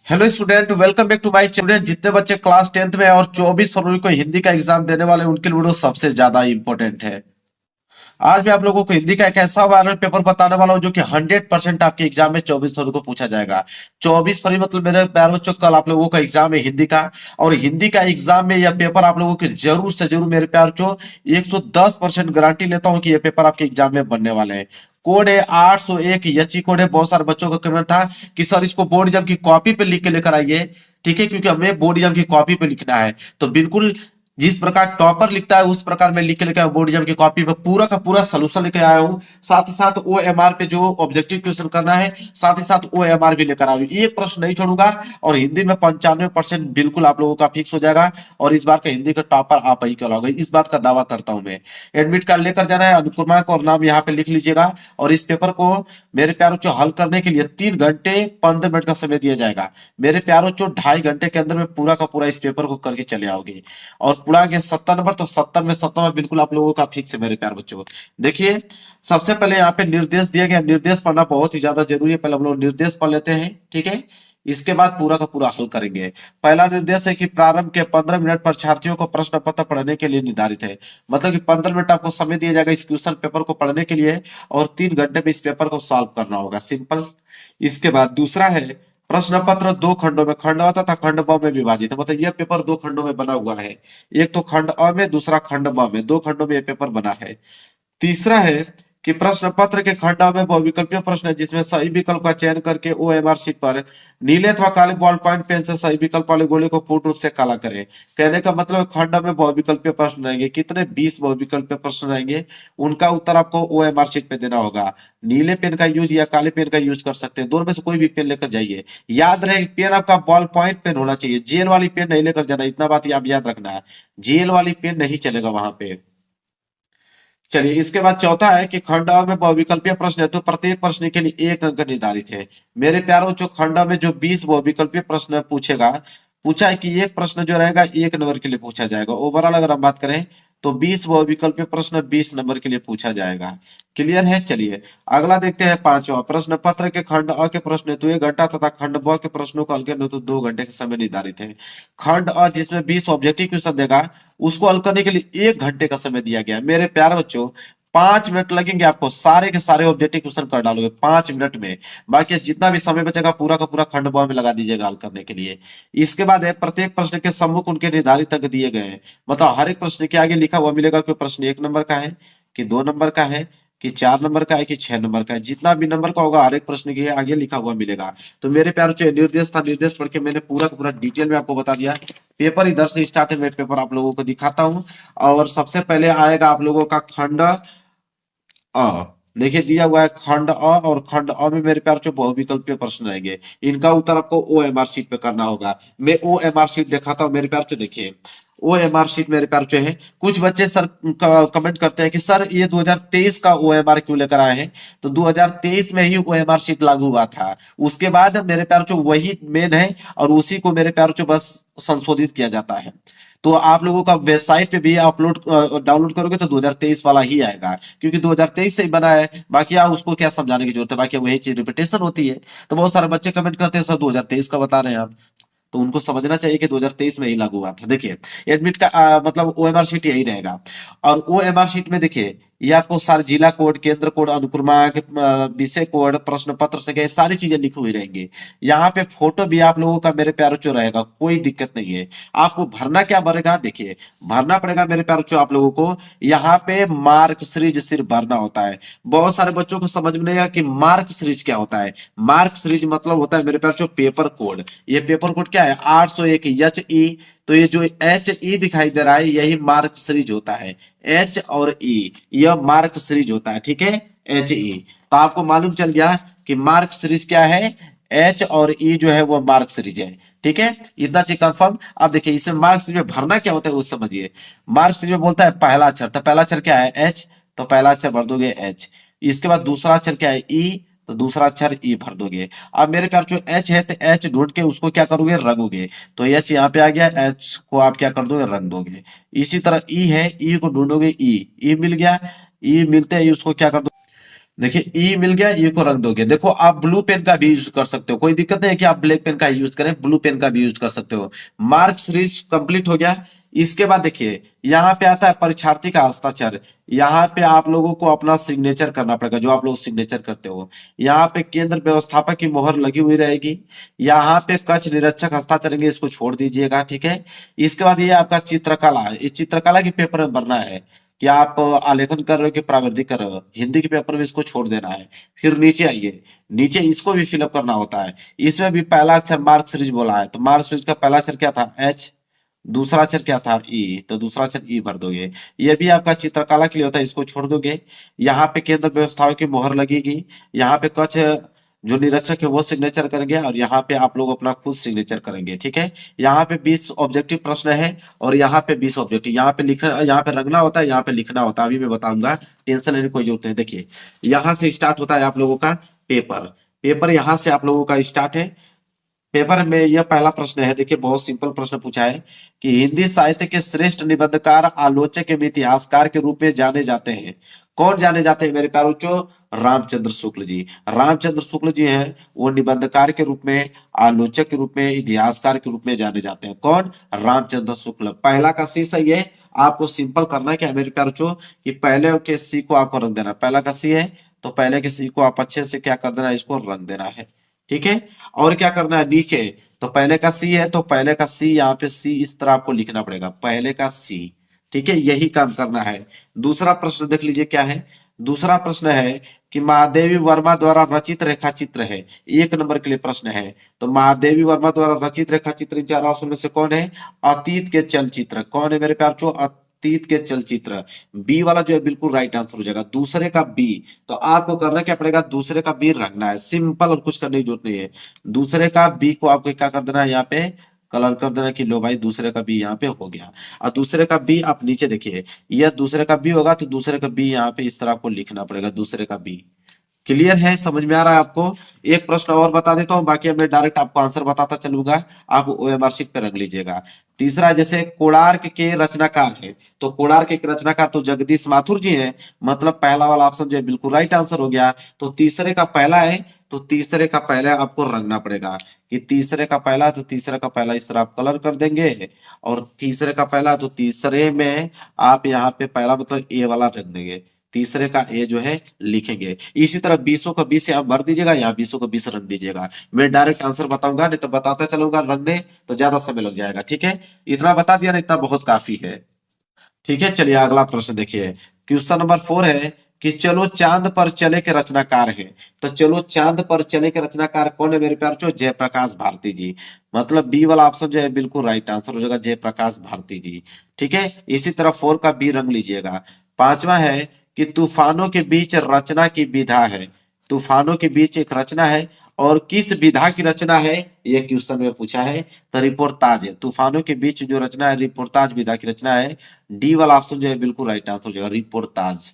Hello student, welcome back to my channel. जितने बच्चे class 10th में हैं और 24 फरवरी को हिंदी का एग्जाम देने वाले हैं, उनके लिए वीडियो सबसे ज्यादा इंपॉर्टेंट है। आज मैं आप लोगों को हिंदी का एक ऐसा वायरल पेपर बताने वाला हूं जो कि 100% आपके एग्जाम में 24 फरवरी को पूछा जाएगा। 24 फरवरी मतलब मेरे प्यारे बच्चों, कल आप लोगों का एग्जाम है हिंदी का। और हिंदी का एग्जाम में यह पेपर आप लोगों के जरूर से जरूर मेरे प्यारे बच्चों 110% गारंटी लेता हूं कि यह पेपर आपके एग्जाम में बनने वाले हैं। कोड है 801, यची कोड है। बहुत सारे बच्चों का कमेंट था कि सर इसको बोर्ड एग्जाम की कॉपी पे लिख के लेकर आइए। ठीक है, क्योंकि हमें बोर्ड एग्जाम की कॉपी पे लिखना है। तो बिल्कुल जिस प्रकार टॉपर लिखता है उस प्रकार मैं लिख के लेकर बोर्ड एग्जाम की कॉपी पे पूरा का पूरा सोल्यूशन लेकर आया हूँ। साथ ही साथ ओ एम आर पे जो ऑब्जेक्टिव क्वेश्चन करना है, साथ ही साथ ओ एम आर भी लेकर आया हूँ। एक प्रश्न नहीं छोड़ूंगा। और हिंदी में 95% बिल्कुल आप लोगों का फिक्स हो जाएगा। और इस बार का हिंदी का टॉपर आप ही कहलाओगे, इस बात का दावा करता हूं मैं। एडमिट कार्ड लेकर जाना है, अनुक्रमांक और नाम यहाँ पे लिख लीजिएगा। और इस पेपर को मेरे प्यारों को हल करने के लिए 3 घंटे 15 मिनट का समय दिया जाएगा। मेरे प्यारों को 2.5 घंटे के अंदर में पूरा का पूरा इस पेपर को करके चले आओगे। और पूरा के 70 नंबर, तो 70 में बिल्कुल आप लोगों का फिक्स है मेरे प्यार बच्चों। देखिए, सबसे पहले यहाँ पे निर्देश दिया गया। निर्देश पढ़ना बहुत ही ज्यादा जरूरी है। पहले हम लोग निर्देश पढ़ लेते हैं, ठीक है। इसके बाद पूरा का पूरा हल करेंगे। पहला निर्देश है कि प्रारंभ के 15 मिनट परीक्षार्थियों को प्रश्न पत्र पढ़ने के लिए निर्धारित है। मतलब कि 15 मिनट आपको समय दिया जाएगा इस क्वेश्चन पेपर को पढ़ने के लिए। और 3 घंटे में इस पेपर को सॉल्व करना होगा, सिंपल। इसके बाद दूसरा है, प्रश्न पत्र 2 खंडों में, खंड अ तथा खंड ब में विभाजित है। मतलब यह पेपर 2 खंडों में बना हुआ है। एक तो खंड अ में, दूसरा खंड ब में, 2 खंडों में यह पेपर बना है। तीसरा है कि प्रश्न पत्र के खंड अ में बहुविकल्पीय प्रश्न है, जिसमें सही विकल्प का चयन करके ओएमआर शीट पर नीले अथवा काले बॉल पॉइंट पेन से सही विकल्प वाले गोले को पूर्ण रूप से काला करें। कहने का मतलब खंड अ में बहुविकल्पीय प्रश्न रहेंगे। कितने? 20 बहुविकल्पीय प्रश्न रहेंगे। उनका उत्तर आपको ओएमआर शीट पे देना होगा। नीले पेन का यूज या काले पेन का यूज कर सकते हैं, दोनों में से कोई भी पेन लेकर जाइए। याद रहे, पेन आपका बॉल पॉइंट पेन होना चाहिए, जेल वाली पेन नहीं लेकर जाना। इतना बात आप याद रखना है, जेल वाली पेन नहीं चलेगा वहां पे। चलिए, इसके बाद चौथा है कि खंड अ में बहुविकल्पीय प्रश्न है, तो प्रत्येक प्रश्न के लिए 1 अंक निर्धारित है। मेरे प्यारों, जो खंड अ में जो 20 बहुविकल्पीय प्रश्न पूछेगा, पूछा है कि एक प्रश्न जो रहेगा 1 नंबर के लिए पूछा जाएगा। ओवरऑल अगर हम बात करें तो 20 बहुविकल्पीय प्रश्न 20 नंबर के लिए पूछा जाएगा। क्लियर है? चलिए अगला देखते हैं, पांचवा प्रश्न पत्र के खंड अ के प्रश्न हेतु 1 घंटा तथा खंड ब के प्रश्नों को हल करने हेतु 2 घंटे का समय निर्धारित है। खंड अ जिसमें 20 ऑब्जेक्टिव क्वेश्चन देगा, उसको हल करने के लिए 1 घंटे का समय दिया गया है। मेरे प्यारे बच्चों, 5 मिनट लगेंगे आपको, सारे के सारे ऑब्जेक्टिव क्वेश्चन कर डालोगे 5 मिनट में। बाकी जितना भी समय बचेगा पूरा का पूरा खंड ब में लगा दीजिएगा हल करने के लिए। इसके बाद है, प्रत्येक प्रश्न के सम्मुख उनके निर्धारित अंक दिए गए हैं। मतलब हर एक प्रश्न के आगे लिखा हुआ मिलेगा कि प्रश्न 1 नंबर का है, कि 2 नंबर का है, कि 4 नंबर का है, कि 6 नंबर का है। जितना भी नंबर का होगा हर एक प्रश्न के आगे लिखा हुआ मिलेगा। तो मेरे प्यार जो निर्देश था, निर्देश पढ़ के मैंने पूरा का पूरा डिटेल में आपको बता दिया। पेपर इधर से स्टार्ट है, मैं पेपर आप लोगों को दिखाता हूँ। और सबसे पहले आएगा आप लोगों का खंड अ। देखिए दिया हुआ है खंड अ, और खंड अ में मेरे प्यार जो बहुविकल्पीय प्रश्न रहेंगे, इनका उत्तर आपको ओ एम आर शीट पे करना होगा। मैं ओ एम आर शीट दिखाता हूँ मेरे प्यार। जो देखिए, ओ एम आर शीट मेरे प्यार जो है, कुछ बच्चे सर कमेंट करते हैं कि सर ये 2023 का ओ एम आर क्यों लेकर आए हैं। तो 2023 में ही ओ एम आर शीट लागू हुआ था। उसके बाद मेरे प्यार जो वही मेन है, और उसी को मेरे प्यार जो बस संशोधित किया जाता है। तो आप लोगों का वेबसाइट पे भी अपलोड डाउनलोड करोगे तो 2023 वाला ही आएगा, क्योंकि 2023 से ही बना है। बाकी आप उसको क्या समझाने की जरूरत है, बाकी वही चीज रिपीटेशन होती है। तो बहुत सारे बच्चे कमेंट करते हैं सर 2023 का बता रहे हैं आप। तो उनको समझना चाहिए कि 2023 में ही लागू हुआ था। देखिए, एडमिट का मतलब ओएमआर शीट यही रहेगा। और ओएमआर शीट में देखिए, ये आपको सारे जिला कोड, केंद्र कोड, अनुक्रमांक, विषय कोड, प्रश्न पत्र से गए सारी चीजें लिखी हुई रहेंगी। यहाँ पे फोटो भी आप लोगों का मेरे प्यारों जो रहेगा, कोई दिक्कत नहीं है। आपको भरना क्या पड़ेगा, देखिए भरना पड़ेगा मेरे प्यारों जो आप लोगों को यहाँ पे मार्क सीरीज सिर्फ भरना होता है। बहुत सारे बच्चों को समझ में नहीं आया कि मार्क सीरीज क्या होता है। मार्क सीरीज मतलब होता है मेरे प्यारों जो पेपर कोड। ये पेपर कोड क्या है, 801 एच ई। तो ये जो एच ई दिखाई दे रहा है, यही मार्क सीरीज होता है। एच और ई, यह मार्क सीरीज होता है, ठीक है। एच ई, तो आपको मालूम चल गया कि मार्क सीरीज क्या है। एच और ई जो है वो मार्क सीरीज है, ठीक है। इतना चीज कंफर्म। अब देखिए, इसमें मार्क सीरीज में भरना क्या होता है वो समझिए। मार्क सीरीज में बोलता है पहला अक्षर, तो पहला अक्षर क्या है, एच। तो पहला अक्षर भर दोगे एच। इसके बाद दूसरा अक्षर क्या है, ई। तो दूसरा अक्षर ई भर दोगे। अब मेरे प्यार जो एच है, तो एच ढूंढ के उसको क्या करोगे, रंगोगे। तो एच यहाँ पे आ गया, एच को आप क्या कर दोगे, रंग दोगे। इसी तरह ई है, ई को ढूंढोगे, ई। ई मिल गया। ई मिलते ही उसको क्या कर दो, देखिए ई मिल गया, ई को रख दोगे। देखो आप ब्लू पेन का भी यूज कर सकते हो, कोई दिक्कत नहीं है कि आप ब्लैक पेन का यूज करें, ब्लू पेन का भी यूज कर सकते हो। मार्क सीरीज कंप्लीट हो गया। इसके बाद देखिए यहाँ पे आता है परीक्षार्थी का हस्ताक्षर। यहाँ पे आप लोगों को अपना सिग्नेचर करना पड़ेगा, जो आप लोग सिग्नेचर करते हो। यहाँ पे केंद्र व्यवस्थापक की मोहर लगी हुई रहेगी। यहाँ पे कक्ष निरीक्षक हस्ताक्षर करेंगे, इसको छोड़ दीजिएगा, ठीक है। इसके बाद ये आपका चित्रकला है, इस चित्रकला के पेपर में भरना है कि आप आलेखन कर रहे हो कि प्राविधिक कर रहे हो। हिंदी के पेपर में इसको छोड़ देना है। फिर नीचे आइए, नीचे इसको भी फिलअप करना होता है। इसमें भी पहला अक्षर मार्क सीरीज बोला है, तो मार्क सीरीज का पहला अक्षर क्या था, एच। दूसरा अक्षर क्या था, ई, तो दूसरा अक्षर ई भर दोगे। ये भी आपका चित्रकला के लिए होता है, इसको छोड़ दोगे। यहाँ पे केंद्र व्यवस्थाओं की मोहर लगेगी। यहाँ पे कच्छ जो निरीक्षक है वो सिग्नेचर करेंगे, और यहाँ पे आप लोग अपना खुद सिग्नेचर करेंगे, ठीक है। यहाँ पे 20 ऑब्जेक्टिव प्रश्न है, और यहाँ पे 20 ऑब्जेक्टिव। यहाँ पे लिखना, यहाँ पे रंगना होता है, यहाँ पे लिखना होता है। अभी मैं बताऊंगा, टेंशन लेने की कोई जरूरत नहीं। देखिए यहाँ से स्टार्ट होता है आप लोगों का पेपर। पेपर यहाँ से आप लोगों का स्टार्ट है। पेपर में यह पहला प्रश्न है, देखिए बहुत सिंपल प्रश्न पूछा है कि हिंदी साहित्य के श्रेष्ठ निबंधकार, आलोचक एवं इतिहासकार के रूप में जाने जाते हैं। कौन जाने जाते हैं मेरे प्यारे बच्चों, रामचंद्र शुक्ल जी। रामचंद्र शुक्ल जी हैं, वो निबंधकार के रूप में, आलोचक के रूप में, इतिहासकार के रूप में जाने जाते हैं। कौन, रामचंद्र शुक्ल। पहला का सी सही है। आपको सिंपल करना है कि मेरे प्यारे बच्चों कि पहले के सी को आपको रंग देना। पहला का सी है तो पहले के सी को आप अच्छे से क्या कर देना, इसको रंग देना है, ठीक है। और क्या करना है, नीचे तो पहले का सी है तो पहले का सी, यहाँ पे सी इस तरह आपको लिखना पड़ेगा, पहले का सी, ठीक है। यही काम करना है। दूसरा प्रश्न देख लीजिए क्या है। दूसरा प्रश्न है कि महादेवी वर्मा द्वारा रचित रेखा चित्र है। 1 नंबर के लिए प्रश्न है। तो महादेवी वर्मा द्वारा रचित रेखा चित्र इन चारों ऑप्शन में से कौन है, अतीत के चलचित्र। कौन है मेरे प्यार बच्चों, अतीत के चलचित्र। बी वाला जो है बिल्कुल राइट आंसर हो जाएगा, दूसरे का बी। तो आपको करना क्या पड़ेगा, दूसरे का बी रखना है, सिंपल, और कुछ करने की जरूरत नहीं है। दूसरे का बी को आपको क्या कर देना है, यहाँ पे कलर कर देना कि लो भाई दूसरे का बी यहाँ पे हो गया। और दूसरे का बी आप नीचे देखिए, यह दूसरे का बी होगा तो दूसरे का बी यहाँ पे इस तरह आपको लिखना पड़ेगा, दूसरे का बी। क्लियर है, समझ में आ रहा है आपको। एक प्रश्न और बता देता हूं, बाकी अब मैं डायरेक्ट आपको आंसर बताता चलूंगा, आप ओएमआर शीट पे रख लीजिएगा। तीसरा, जैसे कोणार्क के रचनाकार है, तो कोणार्क के रचनाकार तो जगदीश माथुर जी हैं, मतलब पहला वाला ऑप्शन जो है बिल्कुल राइट आंसर हो गया। तो तीसरे का पहला है तो तीसरे का पहला आपको रंगना पड़ेगा कि तीसरे का पहला, तो तीसरे का पहला इस तरह आप कलर कर देंगे। और तीसरे का पहला तो तीसरे में आप यहाँ पे पहला मतलब ए वाला रख देंगे, तीसरे का ए जो है लिखेंगे। इसी तरह 20 का 20 यहाँ भर दीजिएगा, यहाँ 20 का 20 रख दीजिएगा। मैं डायरेक्ट आंसर बताऊंगा, नहीं तो बताता चलूंगा रखने तो ज्यादा समय लग जाएगा, ठीक है। इतना बता दिया ना, इतना बहुत काफी है, ठीक है। चलिए अगला प्रश्न देखिए। क्वेश्चन नंबर 4 है कि चलो चांद पर चले के रचनाकार है। तो चलो चांद पर चले के रचनाकार कौन है मेरे प्यार बच्चों, जयप्रकाश भारती जी। मतलब बी वाला ऑप्शन जो है बिल्कुल राइट आंसर हो जाएगा, जयप्रकाश भारती जी, ठीक है। इसी तरह 4 का बी रंग लीजिएगा। पांचवा है कि तूफानों के बीच रचना की विधा है। तूफानों के बीच एक रचना है, और किस विधा की रचना है, ये क्वेश्चन में पूछा है। तो रिपोर्टाज है, तूफानों के बीच जो रचना है रिपोर्टाज विधा की रचना है। डी वाला ऑप्शन जो है बिल्कुल राइट आंसर हो जाएगा, रिपोर्टाज।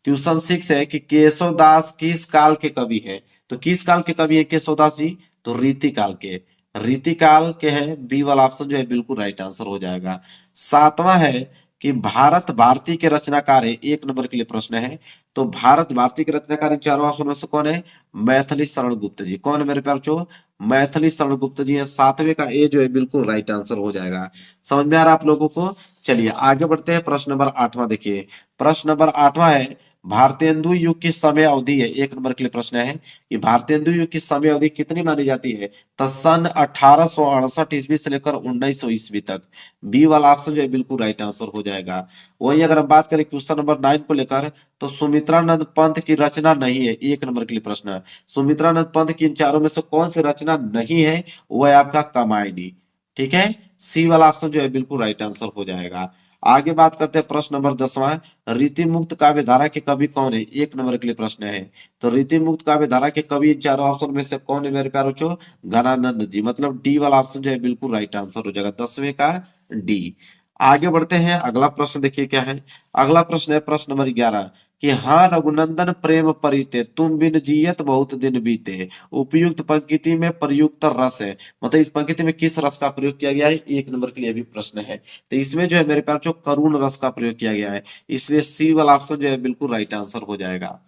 क्वेश्चन 6 है कि केशवदास किस काल के कवि है। तो किस काल के कवि है केशवदास जी, तो रीति काल के, रीति काल के हैं। बी वाला ऑप्शन जो है बिल्कुल राइट आंसर हो जाएगा। सातवां है कि भारत भारती के रचनाकार है। 1 नंबर के लिए प्रश्न है। तो भारत भारती के रचनाकार इन चारों ऑप्शन में से कौन है, मैथिली शरण गुप्त जी। कौन है मेरे प्यार बच्चों, मैथिली शरण गुप्त जी है। 7वें का ए जो है बिल्कुल राइट आंसर हो जाएगा। समझ में आ रहा है आप लोगों को। चलिए आगे बढ़ते हैं, प्रश्न नंबर 8वां देखिए। प्रश्न नंबर 8वां है भारतेंदु युग की समय अवधि है। 1 नंबर के लिए प्रश्न है कि भारतेंदु युग की समय अवधि कितनी मानी जाती है। तो सन 1868 ईस्वी से लेकर 1900 ईस्वी तक। बी वाला ऑप्शन जो है बिल्कुल राइट आंसर हो जाएगा। वही अगर हम बात करें क्वेश्चन नंबर 9 को लेकर, तो सुमित्रानंद पंत की रचना नहीं है। 1 नंबर के लिए प्रश्न है, सुमित्रानंद पंत की इन चारों में से कौन सी रचना नहीं है, वो है आपका कामायनी, ठीक है। सी वाला ऑप्शन जो है बिल्कुल राइट आंसर हो जाएगा। आगे बात करते हैं प्रश्न नंबर 10वां, रीति मुक्त काव्य धारा के कवि कौन है। 1 नंबर के लिए प्रश्न है। तो रीति मुक्त काव्य धारा के कवि इन चारों ऑप्शन में से कौन है मेरे प्यारे बच्चों, घनानंद जी। मतलब डी वाला ऑप्शन जो है बिल्कुल राइट आंसर हो जाएगा, 10वें का डी। आगे बढ़ते हैं, अगला प्रश्न देखिए क्या है। अगला प्रश्न है प्रश्न नंबर 11 कि हाँ रघुनंदन प्रेम परिते, तुम बिन जियत बहुत दिन बीते। उपयुक्त पंक्ति में प्रयुक्त रस है, मतलब इस पंक्ति में किस रस का प्रयोग किया गया है। 1 नंबर के लिए भी प्रश्न है। तो इसमें जो है मेरे प्यार जो करुण रस का प्रयोग किया गया है, इसलिए सी वाला ऑप्शन जो है बिल्कुल राइट आंसर हो जाएगा।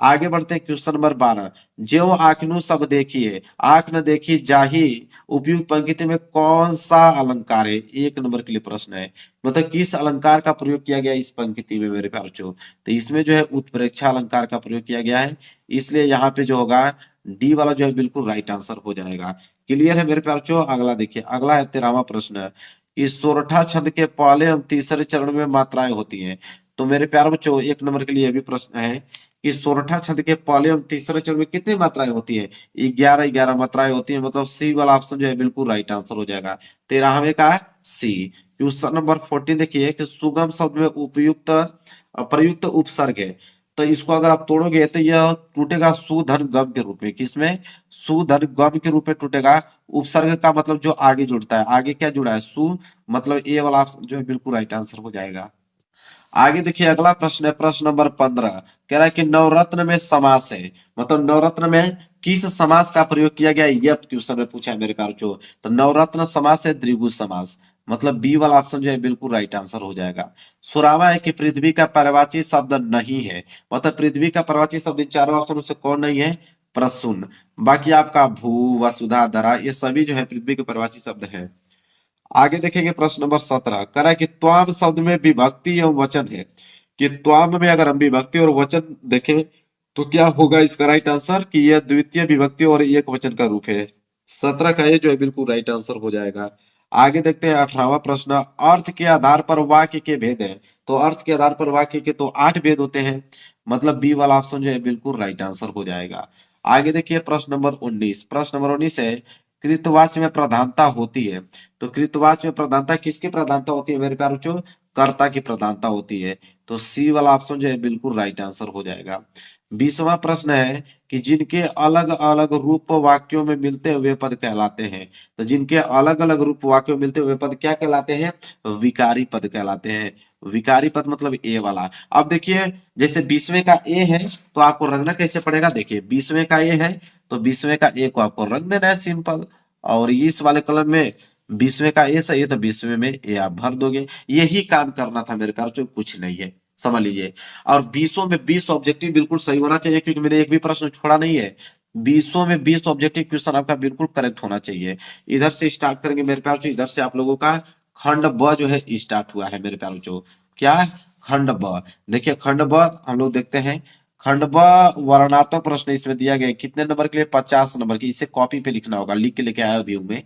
आगे बढ़ते हैं क्वेश्चन नंबर 12। ज्यों आँखनु सब देखिए आंख न देखी जाही उपयुक्त पंक्ति में कौन सा अलंकार है? एक नंबर के लिए प्रश्न है। मतलब किस अलंकार का प्रयोग किया गया इस पंक्ति में मेरे प्यारों? तो इसमें जो है उत्प्रेक्षा अलंकार का प्रयोग किया गया है, इसलिए यहाँ पे जो होगा डी वाला जो है बिल्कुल राइट आंसर हो जाएगा। क्लियर है मेरे प्यारों? अगला देखिए, अगला है 13वां प्रश्न। इस सोरठा छंद के पहले एवं तीसरे चरण में मात्राएं होती हैं। तो मेरे प्यारे बच्चों एक नंबर के लिए भी प्रश्न है कि सोरठा छंद के पहले एवं तीसरे चरण में कितनी मात्राएं होती है? 11 मात्राएं होती है। मतलब सी वाला ऑप्शन जो है बिल्कुल राइट आंसर हो जाएगा। 13वें का सी। क्वेश्चन नंबर 14 देखिए कि सुगम शब्द में उपयुक्त प्रयुक्त उपसर्ग है। तो इसको अगर आप तोड़ोगे तो यह टूटेगा सुधन गम के रूप में। किसमें? सुधन गम के रूप में टूटेगा। उपसर्ग का मतलब जो आगे जुड़ता है, आगे क्या जुड़ा है? सु, मतलब ए वाला ऑप्शन जो है बिल्कुल राइट आंसर हो जाएगा। आगे देखिए अगला प्रश्न है, प्रश्न नंबर 15। कह रहा है कि नवरत्न में समास है। मतलब नवरत्न में किस समास का प्रयोग किया गया है? यह क्वेश्चन में पूछा है मेरे प्यारों। तो नवरत्न समास है द्विगु समास। मतलब बी वाला ऑप्शन जो है बिल्कुल राइट आंसर हो जाएगा। सुरावा है कि पृथ्वी का पर्यायवाची शब्द नहीं है। मतलब पृथ्वी का पर्यायवाची शब्द इन चारों ऑप्शन से कौन नहीं है? प्रसून। बाकी आपका भू, वसुधा, धरा ये सभी जो है पृथ्वी के पर्यायवाची शब्द है। आगे देखेंगे प्रश्न नंबर 17। कह रहा है कि त्वाम शब्द में विभक्ति एवं वचन है। कि त्वाम में अगर हम विभक्ति और वचन देखें तो क्या होगा इसका राइट आंसर? कि यह द्वितीय विभक्ति और एक वचन का रूप है। 17 का ये जो है बिल्कुल राइट आंसर हो जाएगा। आगे देखते हैं 18वां प्रश्न। अर्थ के आधार पर वाक्य के भेद है। तो अर्थ के आधार पर वाक्य के तो 8 भेद होते हैं। मतलब बी वाला ऑप्शन जो है बिल्कुल राइट आंसर हो जाएगा। आगे देखिए प्रश्न नंबर 19। प्रश्न नंबर 19 है कृतवाच्य में प्रधानता होती है। तो कृतवाच्य में प्रधानता किसकी प्रधानता होती है मेरे प्यारे बच्चों? कर्ता की प्रधानता होती है। तो सी वाला ऑप्शन जो है बिल्कुल राइट आंसर हो जाएगा। 20वां प्रश्न है कि जिनके अलग अलग रूप वाक्यों में मिलते हुए पद कहलाते हैं। तो जिनके अलग अलग रूप वाक्यों में मिलते हुए पद क्या कहलाते हैं? विकारी पद कहलाते हैं। विकारी पद मतलब ए वाला। अब देखिए जैसे 20वें का ए है तो आपको रंगना कैसे पड़ेगा? देखिए 20वें का ए है तो 20वें का ए को आपको रंग देना है सिंपल। और इस वाले कलम में 20वें का ए सही है तो 20वें में ए आप भर दोगे। यही काम करना था मेरे प्यार, जो कुछ नहीं है, समझ लीजिए। और 20 में 20 ऑब्जेक्टिव बिल्कुल सही होना चाहिए क्योंकि मैंने एक भी प्रश्न छोड़ा नहीं है। 20 में 20 ऑब्जेक्टिव क्वेश्चन आपका बिल्कुल करेक्ट होना चाहिए। इधर से स्टार्ट करेंगे मेरे प्यार, इधर से आप लोगों का खंड ब जो है स्टार्ट हुआ है मेरे प्यार। जो क्या? खंड ब। देखिए खंड ब हम लोग देखते हैं। खंड ब वर्णात्मक प्रश्न इसमें दिया गया है। कितने नंबर के लिए? 50 नंबर की। इसे कॉपी पे लिखना होगा, लिख के लेके आया व्यू में।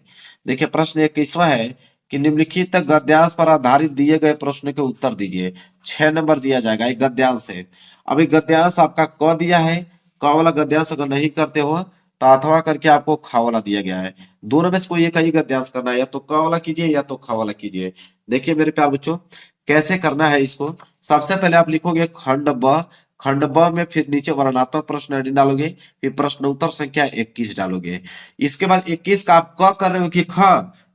देखिए प्रश्न 21वां है कि निम्नलिखित गद्यांश पर आधारित दिए गए प्रश्न के उत्तर दीजिए। 6 नंबर दिया जाएगा। एक गद्यांश है। अभी गद्यांश आपका क दिया है। क वाला गद्यांश अगर नहीं करते हो तो अथवा करके आपको ख वाला दिया गया है। दोनों में से कोई एक ही गद्यांश करना है, या तो क वाला कीजिए या तो ख वाला कीजिए। देखिए मेरे प्यारे बच्चों कैसे करना है इसको। सबसे पहले आप लिखोगे खंड ब। खंड ब में फिर नीचे वर्णात्मक प्रश्न आईडी डालोगे, फिर प्रश्न उत्तर संख्या 21 डालोगे। इसके बाद 21 का आप क कर रहे हो कि ख,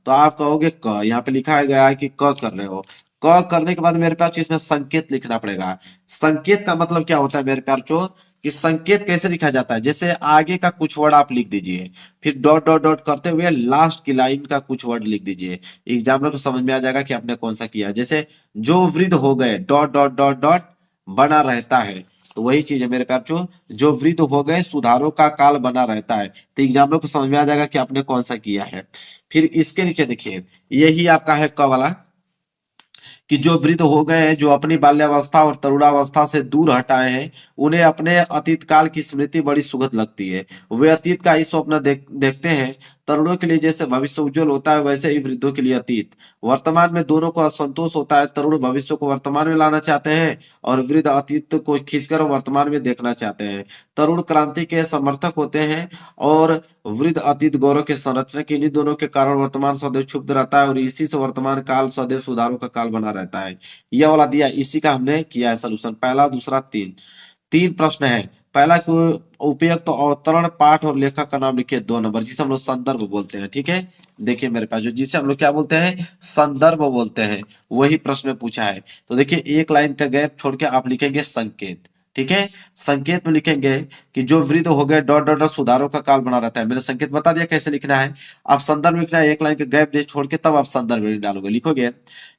तो आप कहोगे क। यहाँ पे लिखा गया है कि क कर रहे हो। क करने के बाद मेरे प्यार इसमें संकेत लिखना पड़ेगा। संकेत का मतलब क्या होता है मेरे प्यार कि संकेत कैसे लिखा जाता है? जैसे आगे का कुछ वर्ड आप लिख दीजिए, फिर डॉट डॉट डॉट करते हुए लास्ट की लाइन का कुछ वर्ड लिख दीजिए। एग्जामिनर को समझ में आ जाएगा कि आपने कौन सा किया। जैसे जो वृद्ध हो गए डॉट डॉट डॉट डॉट बना रहता है, तो वही चीज है मेरे प्यार जो वृद्ध हो गए सुधारों का काल बना रहता है। तो एग्जामिनर को समझ में आ जाएगा कि आपने कौन सा किया है। फिर इसके नीचे देखिए यही आपका है क वाला कि जो वृद्ध हो गए हैं, जो अपनी बाल्यावस्था और तरुणावस्था से दूर हटाए हैं, उन्हें अपने अतीत काल की स्मृति बड़ी सुखद लगती है। वे अतीत का ही स्वप्न देखते हैं। तरुणों के लिए जैसे भविष्य उज्जवल होता है वैसे ही वृद्धों के लिए अतीत। वर्तमान में दोनों को असंतोष होता है। तरुण भविष्य को वर्तमान में लाना चाहते हैं और वृद्ध अतीत को खींचकर वर्तमान में देखना चाहते हैं। तरुण क्रांति के समर्थक होते हैं और वृद्ध अतीत गौरव के संरक्षण के लिए दोनों के कारण वर्तमान सदैव क्षुब्ध रहता है और इसी से वर्तमान काल सदैव सुधारों का काल बना रहता है। यह वाला दिया, इसी का हमने किया है सोल्यूशन। पहला, दूसरा, तीन। तीन प्रश्न है। पहला को उपयुक्त अवतरण पाठ और लेखक का नाम लिखिए 2 नंबर, जिसे हम लोग संदर्भ बोलते हैं। ठीक है, देखिए मेरे पास जो जिसे हम लोग क्या बोलते हैं? संदर्भ बोलते हैं। वही प्रश्न में पूछा है। तो देखिए एक लाइन का गैप छोड़ के आप लिखेंगे संकेत। ठीक है। संकेत में लिखेंगे कि जो वृद्ध हो गए डॉट डॉट डॉट सुधारों का काल बना रहता है। मैंने संकेत बता दिया कैसे लिखना है। आप संदर्भ लिखना है, एक लाइन के गैप दे छोड़ के तब आप संदर्भ डालोगे। लिखोगे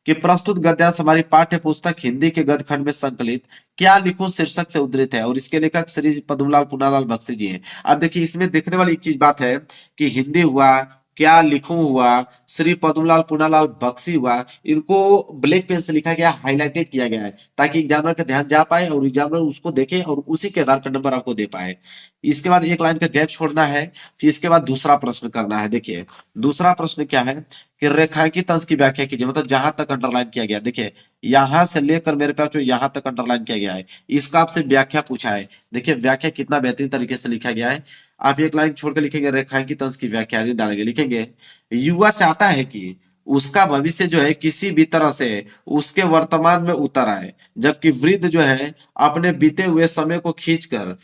कि प्रस्तुत गद्यांश हमारी पाठ्य पुस्तक हिंदी के गद्य खंड में संकलित क्या लिखूं शीर्षक से उद्धृत है और इसके लेखक श्री पद्मलाल पुन्नालाल बख्शी जी हैं। अब देखिए इसमें देखने वाली एक चीज बात है कि हिंदी हुआ, क्या लिखूं हुआ, श्री पद्मलाल पुन्नालाल बख्शी हुआ, इनको ब्लैक पेन से लिखा गया, हाईलाइटेड किया गया है ताकि एग्जामिनर का ध्यान जा पाए और एग्जामिनर उसको देखे और उसी के आधार पर नंबर आपको दे पाए। इसके बाद एक लाइन का गैप छोड़ना है, फिर इसके बाद दूसरा प्रश्न करना है। देखिए दूसरा प्रश्न क्या है कि रेखांकित अंश की व्याख्या कीजिए, मतलब जहां तक अंडरलाइन किया गया। देखिए यहां से लेकर मेरे पास जो यहां तक अंडरलाइन किया गया है इसका आपसे व्याख्या पूछा है। देखिए व्याख्या कितना बेहतरीन तरीके से लिखा गया है। आप एक लाइन छोड़कर लिखेंगे रेखांकित अंश की व्याख्या डालेंगे, लिखेंगे युवा चाहता है कि उसका भविष्य जो है किसी भी तरह से उसके वर्तमान में उतर आए, जबकि वृद्ध जो है अपने बीते हुए समय को खींचकर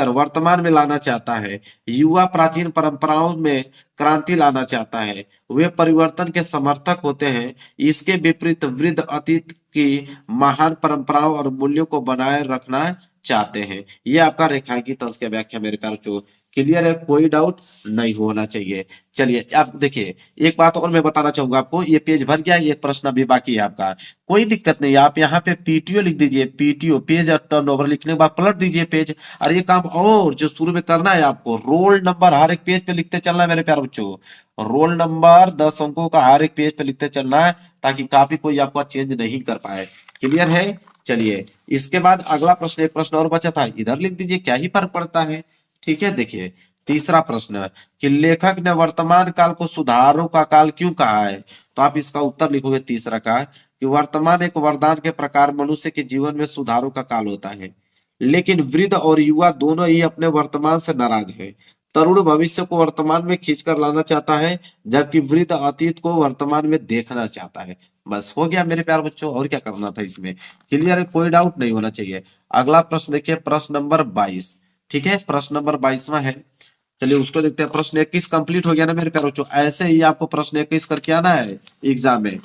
वर्तमान में लाना चाहता है। युवा प्राचीन परंपराओं में क्रांति लाना चाहता है, वे परिवर्तन के समर्थक होते हैं। इसके विपरीत वृद्ध अतीत की महान परंपराओं और मूल्यों को बनाए रखना चाहते हैं। ये आपका रेखांकित अंश की व्याख्या मेरे प्यारे बच्चों क्लियर है, कोई डाउट नहीं होना चाहिए। चलिए आप देखिए एक बात और मैं बताना चाहूंगा आपको, ये पेज भर गया, ये प्रश्न अभी बाकी है आपका, कोई दिक्कत नहीं। आप यहाँ पे पीटीओ लिख दीजिए, पीटीओ पेज और टर्नओवर लिखने के बाद पलट दीजिए पेज। और ये काम और जो शुरू में करना है आपको, रोल नंबर हर एक पेज पे लिखते चलना है मेरे प्यारे बच्चों। रोल नंबर 10 अंकों का हर एक पेज पे लिखते चलना है ताकि काफी कोई आपका चेंज नहीं कर पाए। क्लियर है। चलिए इसके बाद अगला प्रश्न, एक प्रश्न और बचा था, इधर लिख दीजिए, क्या ही फर्क पड़ता है। ठीक है। देखिए तीसरा प्रश्न कि लेखक ने वर्तमान काल को सुधारों का काल क्यों कहा है, तो आप इसका उत्तर लिखोगे तीसरा का कि वर्तमान एक वरदान के प्रकार मनुष्य के जीवन में सुधारों का काल होता है, लेकिन वृद्ध और युवा दोनों ही अपने वर्तमान से नाराज है। तरुण भविष्य को वर्तमान में खींचकर लाना चाहता है, जबकि वृद्ध अतीत को वर्तमान में देखना चाहता है। बस हो गया मेरे प्यार बच्चों, और क्या करना था इसमें। क्लियर है, कोई डाउट नहीं होना चाहिए। अगला प्रश्न देखिए, प्रश्न नंबर 22। ठीक है, प्रश्न नंबर 22वां है। चलिए उसको देखते हैं। प्रश्न 21 कंप्लीट हो गया ना मेरे प्यारे बच्चों। ऐसे ही आपको प्रश्न 21 करके आना है एग्जाम में,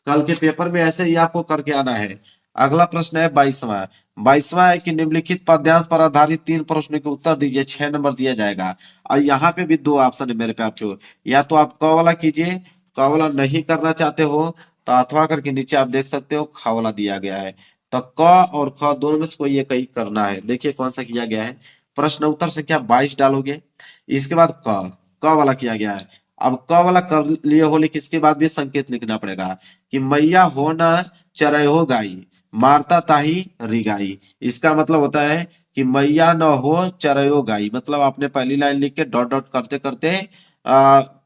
कल के पेपर में ऐसे ही आपको करके आना है। अगला प्रश्न है 22वां। 22वां है कि निम्नलिखित पद्यांश पर आधारित 3 प्रश्नों के उत्तर दीजिए, 6 नंबर दिया जाएगा। और यहाँ पे भी 2 ऑप्शन है मेरे प्यारे बच्चों, या तो आप क वाला कीजिए, क वाला नहीं करना चाहते हो तो अथवा करके नीचे आप देख सकते हो ख वाला दिया गया है। तो क और ख दोनों में से कोई एक ही करना है। देखिए कौन सा किया गया है। प्रश्न उत्तर संख्या 22 डालोगे, इसके बाद क वाला किया गया है। अब क वाला कर लिए हो, लेकिन इसके बाद भी संकेत लिखना पड़ेगा कि मैया हो न चरय हो गाई, मारता ताही रिगाई। इसका मतलब होता है कि मैया न हो चरयो गाई, मतलब आपने पहली लाइन लिख के डॉट डॉट करते करते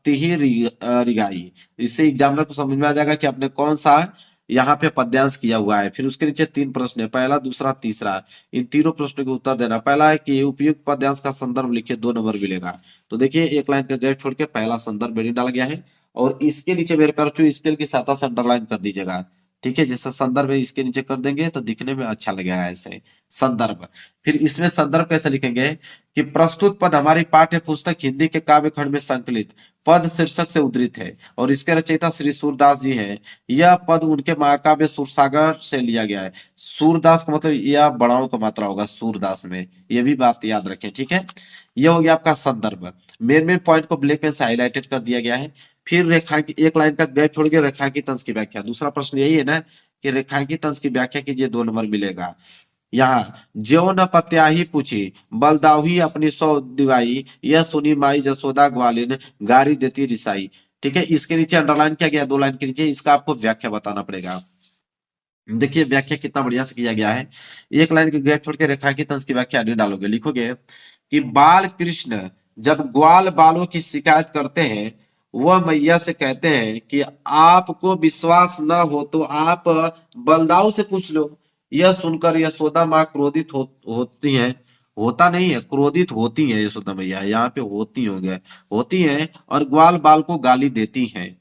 तिही रिगाई। इससे एग्जामिनर को समझ में आ जाएगा कि आपने कौन सा यहाँ पे पद्यांश किया हुआ है। फिर उसके नीचे 3 प्रश्न है, पहला दूसरा तीसरा। इन तीनों प्रश्नों के उत्तर देना। पहला है कि उपयुक्त पद्यांश का संदर्भ लिखिए, 2 नंबर मिलेगा। तो देखिए एक लाइन का गैप छोड़ के पहला संदर्भ मेरी डाल गया है, और इसके नीचे मेरे प्यारे बच्चों स्केल की सहायता से अंडरलाइन कर दीजिएगा। ठीक है, जैसा संदर्भ है इसके नीचे कर देंगे तो दिखने में अच्छा लगेगा ऐसे संदर्भ। फिर इसमें संदर्भ कैसे लिखेंगे कि प्रस्तुत पद हमारी पाठ्य पुस्तक हिंदी के काव्य खंड में संकलित पद शीर्षक से उद्धृत है और इसके रचयिता श्री सूरदास जी हैं। यह पद उनके महाकाव्य सूरसागर से लिया गया है। सूरदास का मतलब यह बड़ाओं का मात्रा होगा सूरदास में, यह भी बात याद रखें। ठीक है, यह हो गया आपका संदर्भ। मेन मेन पॉइंट को ब्लैक पेन से हाईलाइटेड कर दिया गया है। फिर रेखांकित, एक लाइन का गैप छोड़ के रेखांकित अंश की व्याख्या। दूसरा प्रश्न यही है ना कि रेखांकित अंश की व्याख्या कीजिए, 2 नंबर मिलेगा। यहाँ ज्यो न पत्याही पूछी बलदाही अपनी 100 दिवाई, यह सुनी माई जसोदा ग्वालिन गारी देती रिसाई। ठीक है, इसके नीचे अंडरलाइन किया गया 2 लाइन के नीचे, इसका आपको व्याख्या बताना पड़ेगा। देखिए व्याख्या कितना बढ़िया से किया गया है। एक लाइन के गैप छोड़ के रेखांकित अंश की व्याख्या नहीं डालोगे, लिखोगे कि बाल कृष्ण जब ग्वाल बालों की शिकायत करते हैं, वह मैया से कहते हैं कि आपको विश्वास न हो तो आप बलदाऊ से पूछ लो। यह सुनकर यशोदा माँ क्रोधित होती हैं, होता नहीं है, क्रोधित होती है यशोदा मैया, यहाँ पे होती होंगे, होती हैं और ग्वाल बाल को गाली देती हैं।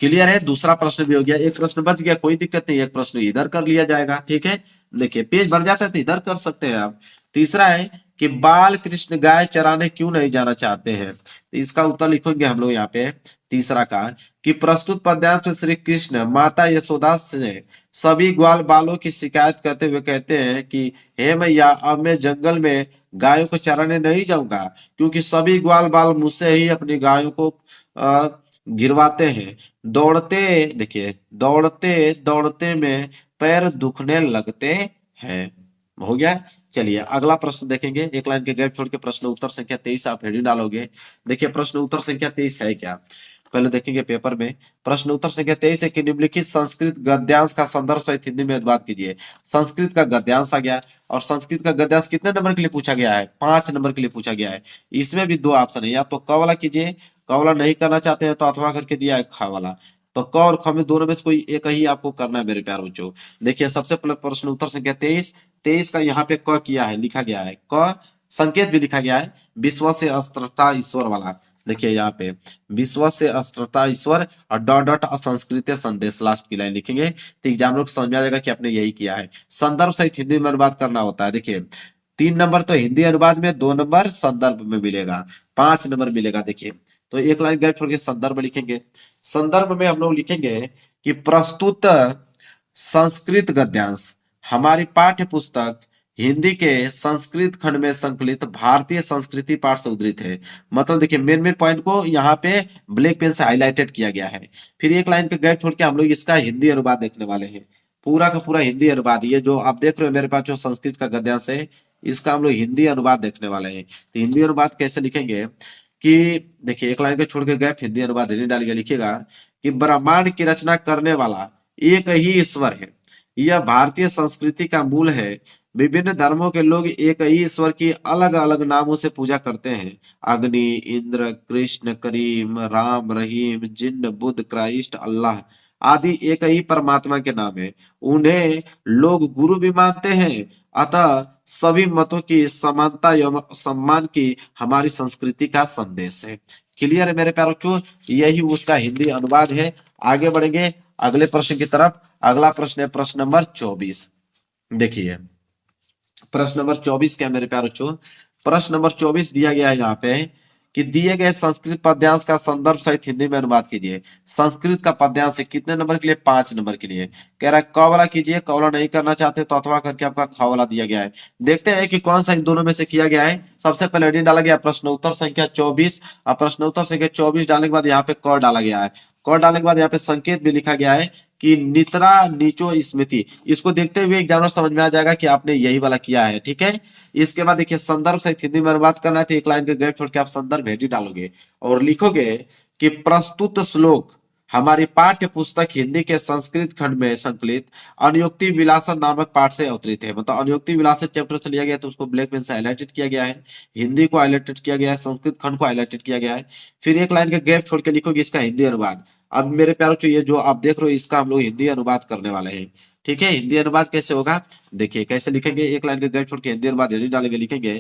क्लियर है। दूसरा प्रश्न भी हो गया, एक प्रश्न बच गया, कोई दिक्कत नहीं, एक प्रश्न इधर कर लिया जाएगा। ठीक है, देखिए पेज भर जाता है तो इधर कर सकते हैं आप। तीसरा है कि बाल कृष्ण गाय चराने क्यों नहीं जाना चाहते हैं, तो इसका उत्तर लिखेंगे हम लोग यहाँ पे तीसरा का कि प्रस्तुत पद्यांश में श्री कृष्ण माता यशोदा से सभी ग्वाल बालों की शिकायत करते हुए कहते हैं कि हे मैया, अब मैं जंगल में गायों को चराने नहीं जाऊंगा, क्योंकि सभी ग्वाल बाल मुझसे ही अपनी गायों को गिरवाते हैं। दौड़ते देखिए, दौड़ते दौड़ते में पैर दुखने लगते हैं। हो गया। चलिए अगला प्रश्न देखेंगे। एक लाइन के गैप छोड़ के प्रश्न उत्तर संख्या 23 आप हेडिंग डालोगे। देखिए प्रश्न उत्तर संख्या 23 है क्या, पहले देखेंगे पेपर में। प्रश्न उत्तर संख्या 23 है कि निम्नलिखित संस्कृत गद्यांश का संदर्भ सहित हिंदी में अनुवाद कीजिए। संस्कृत का गद्यांश आ गया, और संस्कृत का गद्यांश कितने नंबर के लिए पूछा गया है? 5 नंबर के लिए पूछा गया है। इसमें भी दो ऑप्शन है, या तो क वाला कीजिए, क वाला नहीं करना चाहते हैं तो अथवा करके दिया है ख वाला। तो क और ख में दोनों में से कोई एक ही आपको करना है मेरे प्यारे बच्चों। देखिए सबसे पहले प्रश्न उत्तर संख्या 23, 23 का यहाँ पे क किया है, लिखा गया है क, संकेत भी लिखा गया है विश्व से अस्त्रता ईश्वर वाला। देखिए यहाँ पे विश्व से अस्त्रता ईश्वर और डॉट डॉट असंस्कृत संदेश लास्ट की लाइन लिखेंगे तो एग्जामिनर को समझ में आ जाएगा कि आपने यही किया है। संदर्भ सहित हिंदी में अनुवाद करना होता है। देखिए 3 नंबर तो हिंदी अनुवाद में, 2 नंबर संदर्भ में मिलेगा, 5 नंबर मिलेगा। देखिए तो एक लाइन गैप छोड़ के संदर्भ लिखेंगे। संदर्भ में हम लोग लिखेंगे कि प्रस्तुत संस्कृत गद्यांश हमारी पाठ्य पुस्तक हिंदी के संस्कृत खंड में संकलित भारतीय संस्कृति पाठ से उद्धृत है। मतलब देखिए मेन मेन पॉइंट को यहाँ पे ब्लैक पेन से हाईलाइटेड किया गया है। फिर एक लाइन के गैप छोड़ के हम लोग इसका हिंदी अनुवाद देखने वाले हैं, पूरा का पूरा हिंदी अनुवाद। ये जो आप देख रहे हो मेरे पास जो संस्कृत का गद्यांश है, इसका हम लोग हिंदी अनुवाद देखने वाले हैं। तो हिंदी अनुवाद कैसे लिखेंगे कि देखिए एक लाइन के छोड़ के गैप, हिंदी अनुवाद हिंदी डाल के लिखिएगा कि ब्रह्मांड की रचना करने वाला एक ही ईश्वर है। यह भारतीय संस्कृति का मूल है। विभिन्न धर्मों के लोग एक ही ईश्वर की अलग अलग नामों से पूजा करते हैं। अग्नि, इंद्र, कृष्ण, करीम, राम, रहीम, जिन्न, बुद्ध, क्राइस्ट, अल्लाह आदि एक ही परमात्मा के नाम है। उन्हें लोग गुरु भी मानते हैं। अतः सभी मतों की समानता एवं सम्मान की हमारी संस्कृति का संदेश है। क्लियर है मेरे प्यारे बच्चों, यही उसका हिंदी अनुवाद है। आगे बढ़ेंगे अगले प्रश्न की तरफ। अगला प्रश्न है प्रश्न नंबर 24। देखिए प्रश्न नंबर 24 क्या मेरे प्यारे बच्चों, प्रश्न नंबर 24 दिया गया है यहाँ पे कि दिए गए संस्कृत पद्यांश का संदर्भ सहित हिंदी में अनुवाद कीजिए। संस्कृत का पद्यांश है कितने नंबर के लिए? 5 नंबर के लिए। कह रहा है क वाला कीजिए, क वाला नहीं करना चाहते तो अथवा करके आपका ख वाला दिया गया है। देखते हैं कि कौन सा इन दोनों में से किया गया है। सबसे पहले हेडिंग डाला गया प्रश्न उत्तर संख्या 24, और प्रश्न उत्तर संख्या 24 डालने के बाद यहाँ पे क डाला गया है। क डालने के बाद यहाँ पे संकेत भी लिखा गया है कि नित्रा नीचो स्मृति। इसको देखते हुए एग्जामिनर समझ में आ जाएगा कि आपने यही वाला किया है। ठीक है, इसके बाद देखिए संदर्भ सहित हिंदी में अनुवाद करना है तो एक लाइन के गैप छोड़ के आप संदर्भ हेडिंग डालोगे और लिखोगे कि प्रस्तुत श्लोक हमारी पाठ्य पुस्तक हिंदी के संस्कृत खंड में संकलित अनुयुक्ति विलासन नामक पाठ से अवतरित है। मतलब अनुयुक्ति विलासन चैप्टर से लिया गया तो उसको ब्लैक पेन से हाईलाइटेड किया गया है, हिंदी को हाईलाइटेड किया गया है, संस्कृत खंड को हाईलाइटेड किया गया है। फिर एक लाइन के गैप छोड़ के लिखोगे इसका हिंदी अनुवाद। अब मेरे प्यारों को ये जो आप देख रहे हो इसका हम लोग हिंदी अनुवाद करने वाले हैं। ठीक है, हिंदी अनुवाद कैसे होगा देखिए कैसे लिखेंगे। एक लाइन के गैप छोड़ के हिंदी अनुवाद हिंदी डालेंगे, लिखेंगे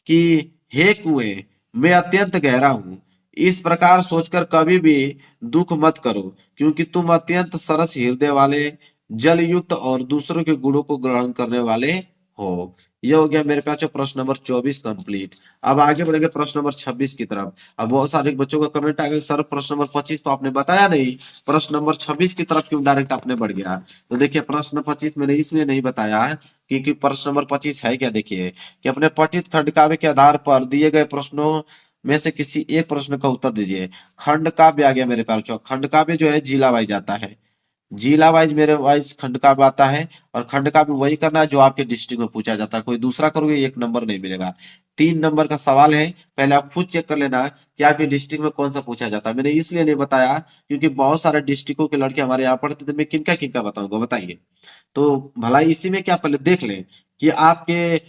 कि हे कुएं मैं अत्यंत गहरा हूँ, इस प्रकार सोचकर कभी भी दुख मत करो, क्योंकि तुम अत्यंत सरस हृदय वाले, जलयुक्त और दूसरों के गुणों को ग्रहण करने वाले हो। ये हो गया मेरे पास प्रश्न नंबर 24 कंप्लीट। अब आगे बढ़ेंगे प्रश्न नंबर 26 की तरफ। अब बहुत सारे बच्चों का कमेंट आ गया सर प्रश्न नंबर 25 तो आपने बताया नहीं, प्रश्न नंबर 26 की तरफ क्यों डायरेक्ट आपने बढ़ गया? तो देखिए प्रश्न 25 मैंने इसलिए नहीं बताया क्योंकि प्रश्न नंबर 25 है क्या, देखिए कि अपने पठित खंड काव्य के आधार पर दिए गए प्रश्नों में से किसी एक प्रश्न का उत्तर दीजिए। खंड काव्य आ गया मेरे पास। खंड काव्य जो है जिला वाइज आता है, जिला वाइज मेरे वाइज खंड काव्य आता है, और खंड काव्य वही करना है जो आपके डिस्ट्रिक्ट में पूछा जाता है। कोई दूसरा करोगे 1 नंबर नहीं मिलेगा। 3 नंबर का सवाल है, पहले आप खुद चेक कर लेना कि आपके डिस्ट्रिक्ट में कौन सा पूछा जाता है। मैंने इसलिए नहीं बताया क्योंकि बहुत सारे डिस्ट्रिक्टों के लड़के हमारे यहाँ पढ़ते थे, मैं किनका किनका बताऊंगा बताइए। तो भला इसी में क्या पहले देख लें कि आपके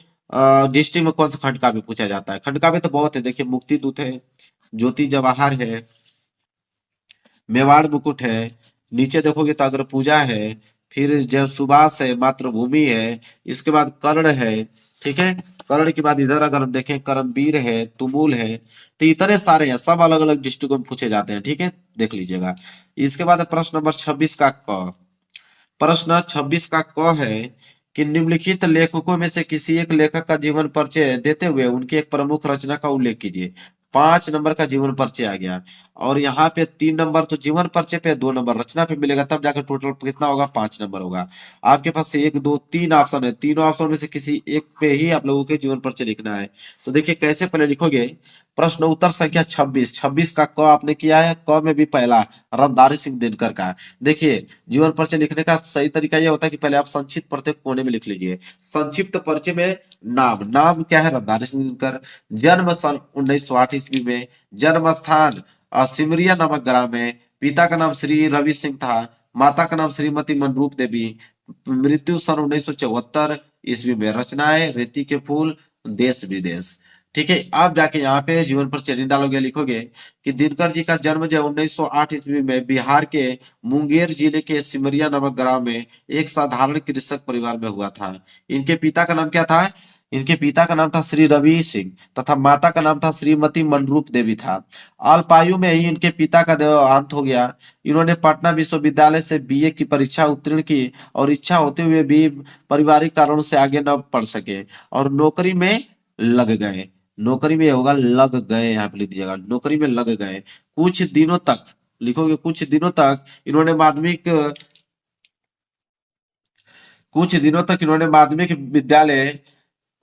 डिस्ट्रिक्ट में कौन सा खंड काव्य पूछा जाता है। खंड काव्य तो बहुत है, देखिए मुक्ति दूत है, ज्योति जवाहर है, मेवाड़ मुकुट है, नीचे देखोगे तो अग्र पूजा है, फिर जब सुभाष है, मातृभूमि है, इसके बाद कर्ण है। ठीक है, कर्ण के बाद इधर अगर हम देखें कर्मवीर है, तुमुल है, तो इतने सारे हैं, सब अलग अलग डिस्ट्रिक्ट में पूछे जाते हैं। ठीक है, देख लीजिएगा। इसके बाद प्रश्न नंबर 26 का क। प्रश्न 26 का क है कि निम्नलिखित लेखकों में से किसी एक लेखक का जीवन परिचय देते हुए उनकी एक प्रमुख रचना का उल्लेख कीजिए। 5 नंबर का जीवन परिचय आ गया। और यहाँ पे 3 नंबर तो जीवन परिचय पे, 2 नंबर रचना पे मिलेगा, तब जाकर टोटल कितना होगा, 5 नंबर होगा। आपके पास 1 2 3 ऑप्शन है, तीनों ऑप्शन में से किसी एक पे ही आप लोगों के जीवन परिचय लिखना है। तो देखिए कैसे पहले लिखोगे, प्रश्न उत्तर संख्या 26, 26 का क आपने किया है, क में भी पहला रमदारी सिंह दिनकर का। देखिए जीवन परिचय लिखने का सही तरीका यह होता है कि पहले आप संक्षिप्त प्रत्येक कोने में लिख लीजिए। संक्षिप्त परिचय में नाम, नाम क्या है, रमदारी सिंह दिनकर। जन्म सन 1908 ईस्वी में। जन्म स्थान सिमरिया नामक ग्राम में। पिता का नाम श्री रवि सिंह था, माता का नाम श्रीमती मनरूप देवी। मृत्यु सन 1974 ईस्वी में। रचनाएं रेती के फूल, देश विदेश। ठीक है, आप जाके यहाँ पे जीवन पर चेनी डालोगे, लिखोगे कि दिनकर जी का जन्म जो 1908 ईस्वी में बिहार के मुंगेर जिले के सिमरिया नामक गांव में एक साधारण कृषक परिवार में हुआ था। इनके पिता का नाम क्या था, इनके पिता का नाम था श्री रवि सिंह तथा माता का नाम था श्रीमती मनरूप देवी था। अल्पायु में ही इनके पिता का देहांत हो गया। इन्होंने पटना विश्वविद्यालय से बीए की परीक्षा उत्तीर्ण की और इच्छा होते हुए भी पारिवारिक कारणों से आगे न पढ़ सके और नौकरी में लग गए। नौकरी में होगा लग गए, यहाँ पे लिख दीजिएगा, नौकरी में लग गए। कुछ दिनों तक, लिखोगे कुछ दिनों तक इन्होंने माध्यमिक विद्यालय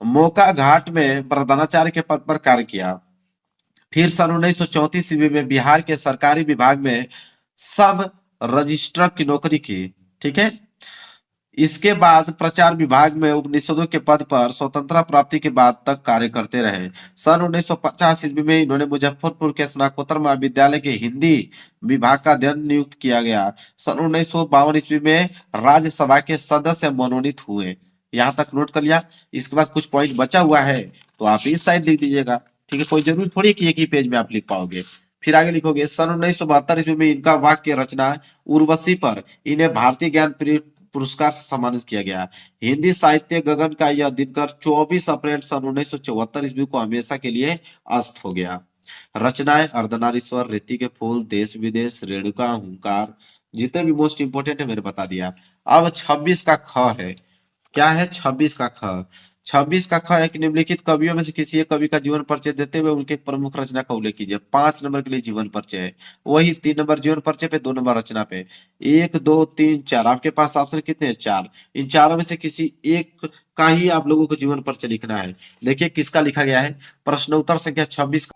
मोका घाट में प्रधानाचार्य के पद पर कार्य किया। फिर सन 1934 ईस्वी में बिहार के सरकारी विभाग में सब रजिस्ट्रार की नौकरी की। ठीक है, इसके बाद प्रचार विभाग में उपनिषदों के पद पर स्वतंत्रता प्राप्ति के बाद तक कार्य करते रहे। सन 1950 ईस्वी में इन्होंने मुजफ्फरपुर के स्नातकोत्तर महाविद्यालय के हिंदी विभाग का अध्ययन नियुक्त किया गया। सन 1952 ईस्वी में राज्यसभा के सदस्य मनोनीत हुए। यहाँ तक नोट कर लिया। इसके बाद कुछ पॉइंट बचा हुआ है तो आप इस साइड लिख दीजिएगा। ठीक है, कोई जरूरी थोड़ी कि एक ही पेज में आप लिख पाओगे। फिर आगे लिखोगे, सन 1972 ईस्वी में इनका वाक्य रचना उर्वशी पर इन्हें भारतीय ज्ञान पुरस्कार से सम्मानित किया गया। हिंदी साहित्य गगन का यह दिनकर 24 अप्रैल सन 1974 ईस्वी को हमेशा के लिए अस्त हो गया। रचनाएं अर्धनारीश्वर, रेती के फूल, देश विदेश, रेणुका, हुंकार, जितने भी मोस्ट इंपोर्टेंट है मैंने बता दिया। अब 26 का ख है, क्या है 26 का ख। 26 का ख है कि निम्नलिखित कवियों में से किसी एक कवि का जीवन परिचय देते हुए उनके प्रमुख रचना का उल्लेख कीजिए। 5 नंबर के लिए जीवन परिचय है, वही 3 नंबर जीवन परिचय पे, 2 नंबर रचना पे। 1 2 3 4 आपके पास ऑप्शन कितने हैं, 4। इन चारों में से किसी एक का ही आप लोगों को जीवन परिचय लिखना है। देखिए किसका लिखा गया है, प्रश्न उत्तर संख्या 26।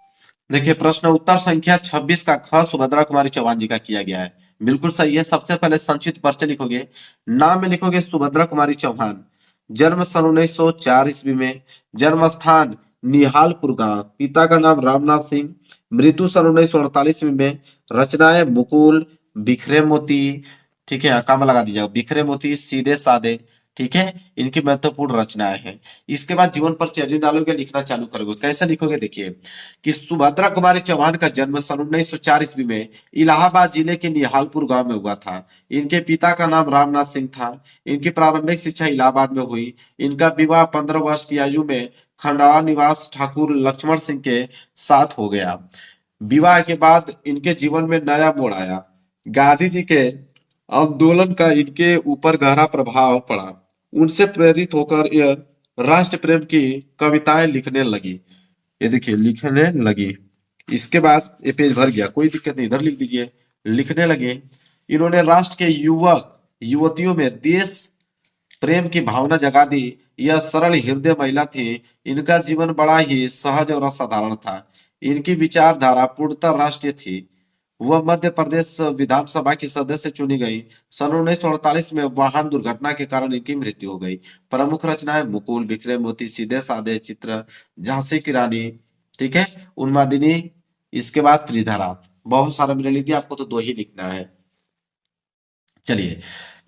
देखिए प्रश्न उत्तर संख्या 26 का ख सुभद्रा कुमारी चौहान जी का किया गया है। बिल्कुल सही है। सबसे पहले संक्षिप्त परिचय लिखोगे, नाम में लिखोगे सुभद्रा कुमारी चौहान। जन्म सन 1904 ईस्वी में। जन्म स्थान निहालपुर गांव। पिता का नाम रामनाथ सिंह। मृत्यु सन 1948 ईस्वी में। रचनाएं मुकुल, बिखरे मोती, ठीक है, काम लगा दीजिएगा, बिखरे मोती, सीधे साधे। ठीक है, इनकी महत्वपूर्ण रचनाएं हैं। इसके बाद जीवन पर चेहरे डालोगे, लिखना चालू करोगे। कैसे लिखोगे, देखिए कि सुभद्रा कुमारी चौहान का जन्म सन 1904 ईस्वी में इलाहाबाद जिले के निहालपुर गांव में हुआ था। इनके पिता का नाम रामनाथ सिंह था। इनकी प्रारंभिक शिक्षा इलाहाबाद में हुई। इनका विवाह 15 वर्ष की आयु में खंडवा निवास ठाकुर लक्ष्मण सिंह के साथ हो गया। विवाह के बाद इनके जीवन में नया मोड़ आया। गांधी जी के आंदोलन का इनके ऊपर गहरा प्रभाव पड़ा। उनसे प्रेरित होकर यह राष्ट्र प्रेम की कविताएं लिखने लगी। ये देखिए लिखने लगी। इसके बाद ये पेज भर गया, कोई दिक्कत नहीं, इधर लिख दीजिए, लिखने लगे। इन्होंने राष्ट्र के युवक युवतियों में देश प्रेम की भावना जगा दी। यह सरल हृदय महिला थी। इनका जीवन बड़ा ही सहज और असाधारण था। इनकी विचारधारा पूर्णतः राष्ट्रीय थी। वह मध्य प्रदेश विधानसभा की सदस्य चुनी गई। सन 1948 में वाहन दुर्घटना के कारण इनकी मृत्यु हो गई। प्रमुख रचनाएं मुकुल, बिखरे मोती, सीधे साधे चित्र, झांसी की रानी, ठीक है, उन्मादिनी। इसके बाद त्रिधारा। बहुत सारा मैंने लिख दिया, आपको तो 2 ही लिखना है। चलिए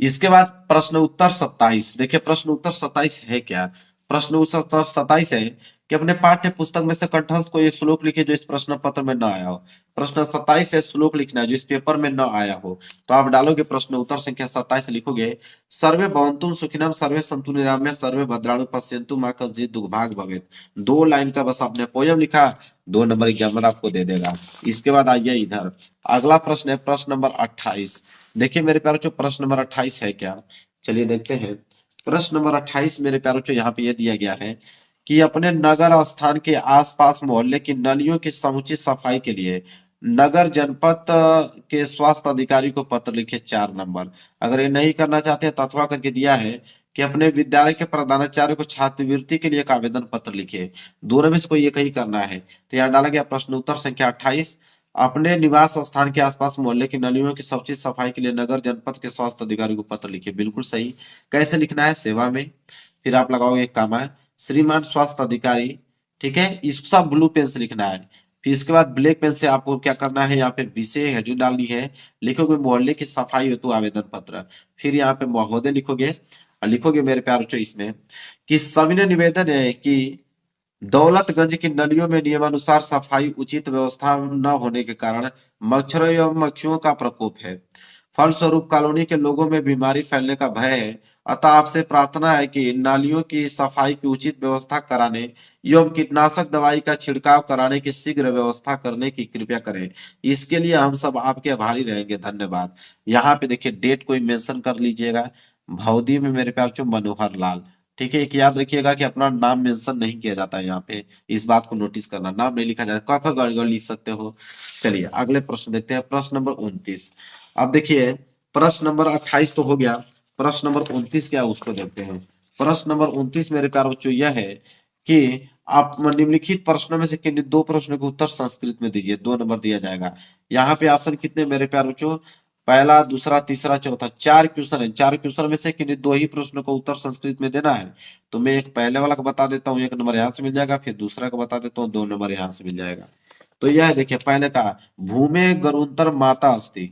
इसके बाद प्रश्न उत्तर 27। देखिए प्रश्न उत्तर 27 है क्या, प्रश्न उत्तर 27 है कि अपने पाठ्य पुस्तक में से कंठस्थ कोई एक श्लोक लिखिए जो इस प्रश्न पत्र में न आया हो। प्रश्न 27 है, श्लोक लिखना है जो इस पेपर में न आया हो। तो आप डालोगे प्रश्न उत्तर संख्या 27 लिखोगे, सर्वे भवन्तु सुखिनम सर्वे सन्तु निरामया सर्वे भद्राणि पश्यन्तु मा कश्चित् दुर्भाग् भवेत्। 2 लाइन का बस आपने पोयम लिखा, 2 नंबर एग्जामिनर आपको दे देगा। इसके बाद आइए इधर, अगला प्रश्न है प्रश्न नंबर 28। देखिए मेरे प्यारों, प्रश्न नंबर 28 है क्या, चलिए देखते हैं। प्रश्न नंबर 28 मेरे प्यारों यहाँ पे ये दिया गया है कि अपने नगर और स्थान के आसपास मोहल्ले की नालियों की समुचित सफाई के लिए नगर जनपद के स्वास्थ्य अधिकारी को पत्र लिखे 4 नंबर। अगर ये नहीं करना चाहते हैं तो अथवा करके दिया है कि अपने विद्यालय के प्रधानाचार्य को छात्रवृत्ति के लिए एक आवेदन पत्र लिखे। दोनों में से कोई एक ही करना है। तो यहाँ डाला गया प्रश्न उत्तर संख्या 28। अपने निवास स्थान के आसपास मोहल्ले की नलियों की समुचित सफाई के लिए नगर जनपद के स्वास्थ्य अधिकारी को पत्र लिखे। बिल्कुल सही। कैसे लिखना है? सेवा में, फिर आप लगाओगे कामा, श्रीमान स्वास्थ्य अधिकारी, ठीक है, इसका ब्लू पेन से लिखना है। फिर इसके बाद ब्लैक पेन से आपको क्या करना है, यहाँ पे विषय हेडिंग डालनी है, लिखोगे मोहल्ले की सफाई हेतु आवेदन पत्र, फिर यहाँ पे महोदय लिखोगे और लिखोगे मेरे प्यारे बच्चों इसमें कि सविनय निवेदन है कि दौलतगंज की नलियों में नियमानुसार सफाई उचित व्यवस्था न होने के कारण मच्छरों एवं मक्खियों का प्रकोप है। फलस्वरूप कॉलोनी के लोगों में बीमारी फैलने का भय है। अतः आपसे प्रार्थना है कि नालियों की सफाई की उचित व्यवस्था कराने एवं कीटनाशक दवाई का छिड़काव कराने की शीघ्र व्यवस्था करने की कृपया करें। इसके लिए हम सब आपके आभारी रहेंगे। धन्यवाद। यहाँ पे देखिए डेट कोई मेंशन कर लीजिएगा। भौदी में मेरे प्यार चो मनोहर लाल, ठीक है। एक याद रखिएगा कि अपना नाम मेंशन नहीं किया जाता है यहाँ पे, इस बात को नोटिस करना, नाम नहीं लिखा जाता। क ख ग घ लिख सकते हो। चलिए अगले प्रश्न देखते हैं, प्रश्न नंबर 29। अब देखिए प्रश्न नंबर 28 तो हो गया, प्रश्न नंबर 29 क्या है उसको देखते हैं। प्रश्न नंबर 29 मेरे प्यारे बच्चों यह है कि आप निम्नलिखित प्रश्नों में से किन्हीं 2 प्रश्नों के उत्तर संस्कृत में दीजिए। 2 नंबर दिया जाएगा। यहाँ पे ऑप्शन कितने मेरे प्यारे बच्चों? पहला, दूसरा, तीसरा, चौथा, 4 क्वेश्चन है। 4 क्वेश्चन में से किन्हीं 2 ही प्रश्नों का उत्तर संस्कृत में देना है। तो मैं एक पहले वाला का बता देता हूँ, 1 नंबर यहाँ से मिल जाएगा, फिर दूसरा का बता देता हूँ, 2 नंबर यहाँ से मिल जाएगा। तो यह है देखिए, पहले का भूमे गरुंतर माता अस्ति,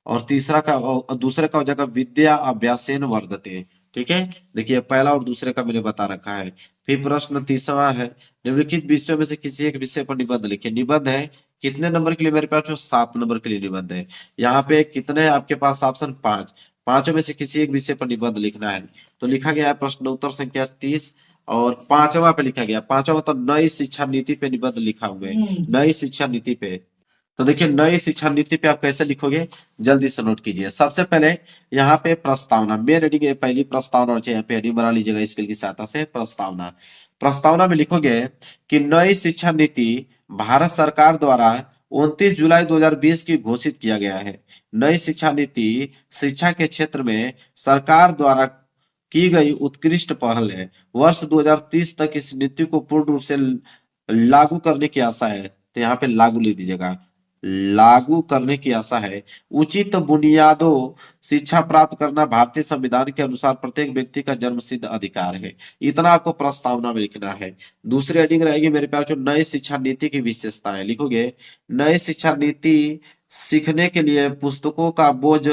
और तीसरा का और दूसरे का हो जाएगा विद्या अभ्यासेन वर्धते। ठीक है, देखिए पहला और दूसरे का मैंने बता रखा है। फिर प्रश्न तीसरा है, निम्नलिखित विषयों में से किसी एक विषय पर निबंध लिखिए। निबंध है कितने नंबर के लिए मेरे पास? 7 नंबर के लिए निबंध है। यहाँ पे कितने है आपके पास? ऑप्शन 5। पांचों में से किसी एक विषय पर निबंध लिखना है। तो लिखा गया है प्रश्न उत्तर संख्या 30 और 5वां पे लिखा गया। 5वां मतलब नई शिक्षा नीति पे निबंध लिखा हुआ है, नई शिक्षा नीति पे। तो देखिए नई शिक्षा नीति पे आप कैसे लिखोगे, जल्दी से नोट कीजिए। सबसे पहले यहाँ पे प्रस्तावना, मेन हेडिंग है, पहली प्रस्तावना होनी चाहिए। यहाँ पे हेडिंग बना लीजिएगा स्केल की सहायता से। प्रस्तावना, प्रस्तावना में लिखोगे कि नई शिक्षा नीति भारत सरकार द्वारा 29 जुलाई 2020 की घोषित किया गया है। नई शिक्षा नीति शिक्षा के क्षेत्र में सरकार द्वारा की गई उत्कृष्ट पहल है। वर्ष 2030 तक इस नीति को पूर्ण रूप से लागू करने की आशा है। तो यहाँ पे लागू लिख दीजिएगा, लागू करने की आशा है। उचित बुनियादों शिक्षा प्राप्त करना भारतीय संविधान के अनुसार प्रत्येक व्यक्ति का जन्मसिद्ध अधिकार है। इतना आपको प्रस्तावना में लिखना है। दूसरी हेडिंग रहेगी मेरे प्यारे, जो नई शिक्षा नीति की विशेषताएं लिखोगे। नई शिक्षा नीति सीखने के लिए पुस्तकों का बोझ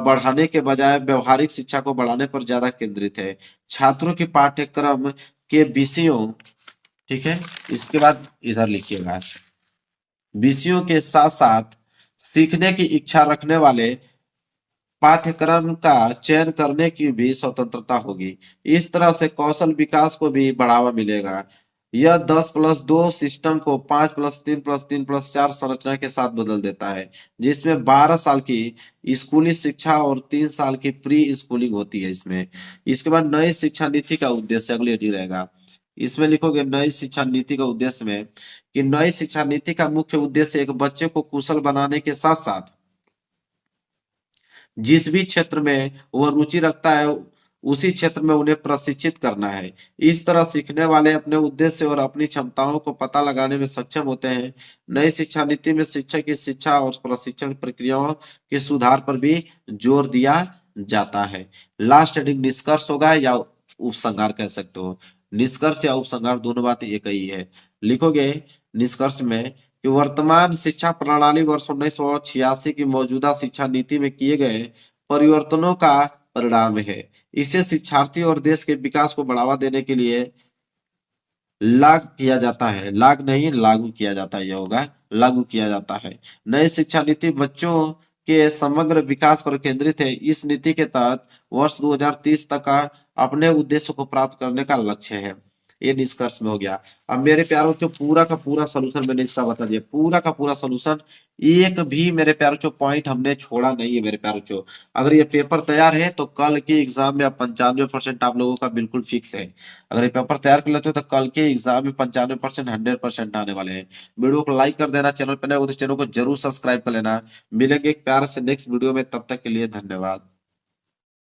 बढ़ाने के बजाय व्यवहारिक शिक्षा को बढ़ाने पर ज्यादा केंद्रित है। छात्रों के पाठ्यक्रम के विषयों, ठीक है, इसके बाद इधर लिखिएगा, विषयों के साथ साथ सीखने की इच्छा रखने वाले पाठ्यक्रम का चयन करने की भी स्वतंत्रता होगी। इस तरह से कौशल विकास को भी बढ़ावा मिलेगा। यह 10+2 सिस्टम को 5+3+3+4 संरचना के साथ बदल देता है, जिसमें 12 साल की स्कूली शिक्षा और 3 साल की प्री स्कूलिंग होती है इसमें। इसके बाद नई शिक्षा नीति का उद्देश्य अगली हेडिंग रहेगा। इसमें लिखोगे नई शिक्षा नीति का उद्देश्य में कि नई शिक्षा नीति का मुख्य उद्देश्य एक बच्चे को कुशल बनाने के साथ साथ जिस भी क्षेत्र में वह रुचि रखता है उसी क्षेत्र में उन्हें प्रशिक्षित करना है। इस तरह सीखने वाले अपने उद्देश्य और अपनी क्षमताओं को पता लगाने में सक्षम होते हैं। नई शिक्षा नीति में शिक्षक की शिक्षा और प्रशिक्षण प्रक्रियाओं के सुधार पर भी जोर दिया जाता है। लास्ट हेडिंग निष्कर्ष होगा या उपसंहार कह सकते हो। निष्कर्ष या उपसंहार दोनों बात एक ही है। लिखोगे निष्कर्ष में कि वर्तमान शिक्षा प्रणाली वर्ष 1986 की मौजूदा शिक्षा नीति में किए गए परिवर्तनों का परिणाम है। इसे शिक्षार्थी और देश के विकास को बढ़ावा देने के लिए लागू किया जाता है, लागू किया जाता है, यह होगा लागू किया जाता है। नई शिक्षा नीति बच्चों के समग्र विकास पर केंद्रित है। इस नीति के तहत वर्ष 2030 तक का अपने उद्देश्य को प्राप्त करने का लक्ष्य है। ये निष्कर्ष में हो गया। अब मेरे प्यारों बच्चों पूरा का पूरा सोल्यूशन मैंने इसका बता दिया, पूरा का पूरा सोल्यूशन, एक भी मेरे प्यारों बच्चों पॉइंट हमने छोड़ा नहीं है मेरे प्यारों बच्चों। अगर ये पेपर तैयार है तो कल के एग्जाम में 95% आप लोगों का बिल्कुल फिक्स है। अगर ये पेपर तैयार कर लेते हो तो कल के एग्जाम में 95% 100% आने वाले हैं। वीडियो को लाइक कर देना, चैनल पर नए हो तो चैनल को जरूर सब्सक्राइब कर लेना। मिलेंगे एक प्यार से नेक्स्ट वीडियो में, तब तक के लिए धन्यवाद।